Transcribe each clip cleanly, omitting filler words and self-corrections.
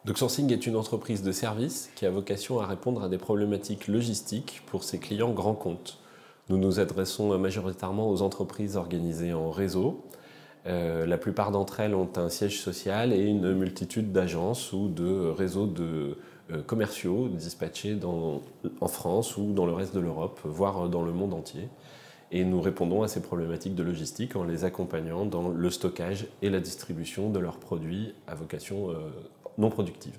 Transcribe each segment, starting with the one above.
DocSourcing est une entreprise de service qui a vocation à répondre à des problématiques logistiques pour ses clients grands comptes. Nous nous adressons majoritairement aux entreprises organisées en réseau. La plupart d'entre elles ont un siège social et une multitude d'agences ou de réseaux commerciaux dispatchés en France ou dans le reste de l'Europe, voire dans le monde entier. Et nous répondons à ces problématiques de logistique en les accompagnant dans le stockage et la distribution de leurs produits à vocation non productive.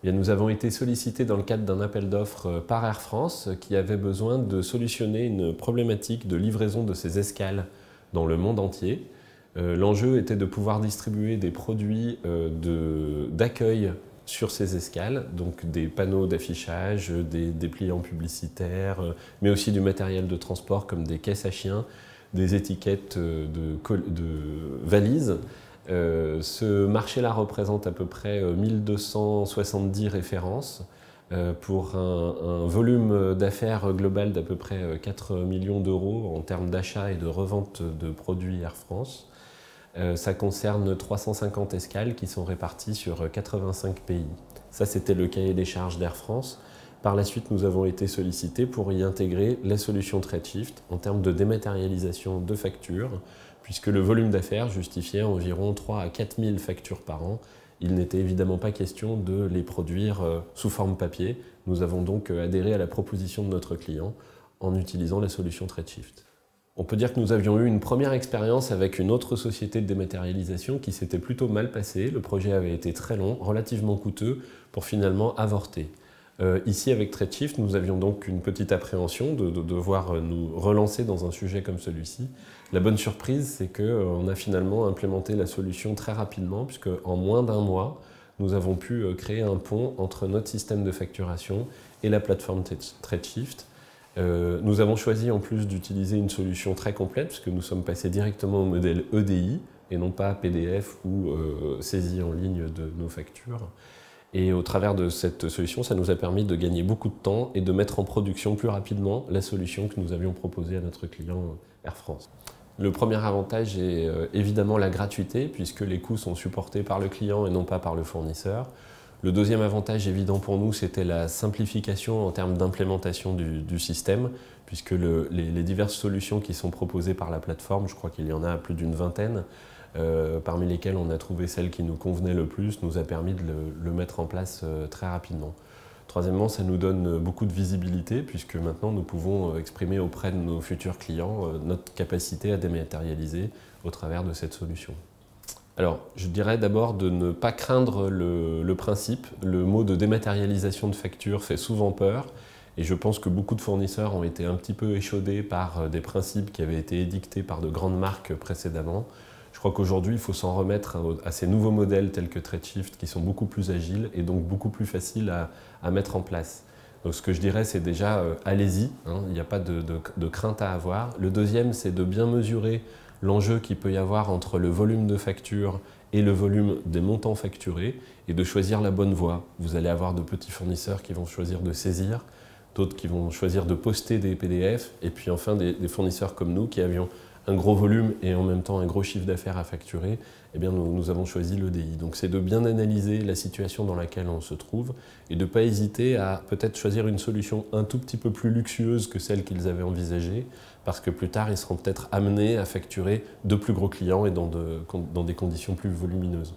Bien, nous avons été sollicités dans le cadre d'un appel d'offres par Air France qui avait besoin de solutionner une problématique de livraison de ses escales dans le monde entier. L'enjeu était de pouvoir distribuer des produits d'accueil sur ces escales, donc des panneaux d'affichage, des dépliants publicitaires, mais aussi du matériel de transport comme des caisses à chiens, des étiquettes de valises. Ce marché-là représente à peu près 1270 références pour un volume d'affaires global d'à peu près 4 millions d'euros en termes d'achat et de revente de produits Air France. Ça concerne 350 escales qui sont réparties sur 85 pays. Ça, c'était le cahier des charges d'Air France. Par la suite, nous avons été sollicités pour y intégrer les solutions TradeShift en termes de dématérialisation de factures, puisque le volume d'affaires justifiait environ 3 à 4 000 factures par an. Il n'était évidemment pas question de les produire sous forme papier. Nous avons donc adhéré à la proposition de notre client en utilisant la solution TradeShift. On peut dire que nous avions eu une première expérience avec une autre société de dématérialisation qui s'était plutôt mal passée. Le projet avait été très long, relativement coûteux, pour finalement avorter. Ici, avec TradeShift, nous avions donc une petite appréhension de devoir nous relancer dans un sujet comme celui-ci. La bonne surprise, c'est qu'on a finalement implémenté la solution très rapidement, puisque en moins d'un mois, nous avons pu créer un pont entre notre système de facturation et la plateforme TradeShift. Nous avons choisi en plus d'utiliser une solution très complète, puisque nous sommes passés directement au modèle EDI, et non pas PDF ou saisie en ligne de nos factures. Et au travers de cette solution, ça nous a permis de gagner beaucoup de temps et de mettre en production plus rapidement la solution que nous avions proposée à notre client Air France. Le premier avantage est évidemment la gratuité, puisque les coûts sont supportés par le client et non pas par le fournisseur. Le deuxième avantage évident pour nous, c'était la simplification en termes d'implémentation du système, puisque les diverses solutions qui sont proposées par la plateforme, je crois qu'il y en a plus d'une vingtaine, parmi lesquelles on a trouvé celle qui nous convenait le plus, nous a permis de le mettre en place très rapidement. Troisièmement, ça nous donne beaucoup de visibilité, puisque maintenant nous pouvons exprimer auprès de nos futurs clients notre capacité à dématérialiser au travers de cette solution. Alors, je dirais d'abord de ne pas craindre le principe. Le mot de dématérialisation de facture fait souvent peur, et je pense que beaucoup de fournisseurs ont été un petit peu échaudés par des principes qui avaient été édictés par de grandes marques précédemment. Je crois qu'aujourd'hui, il faut s'en remettre à ces nouveaux modèles tels que TradeShift qui sont beaucoup plus agiles et donc beaucoup plus faciles à mettre en place. Donc ce que je dirais, c'est déjà allez-y, hein, il n'y a pas de crainte à avoir. Le deuxième, c'est de bien mesurer l'enjeu qu'il peut y avoir entre le volume de factures et le volume des montants facturés et de choisir la bonne voie. Vous allez avoir de petits fournisseurs qui vont choisir de saisir, d'autres qui vont choisir de poster des PDF et puis enfin des fournisseurs comme nous qui avions un gros volume et en même temps un gros chiffre d'affaires à facturer, eh bien nous avons choisi l'EDI. Donc c'est de bien analyser la situation dans laquelle on se trouve et de ne pas hésiter à peut-être choisir une solution un tout petit peu plus luxueuse que celle qu'ils avaient envisagée, parce que plus tard ils seront peut-être amenés à facturer de plus gros clients et dans des conditions plus volumineuses.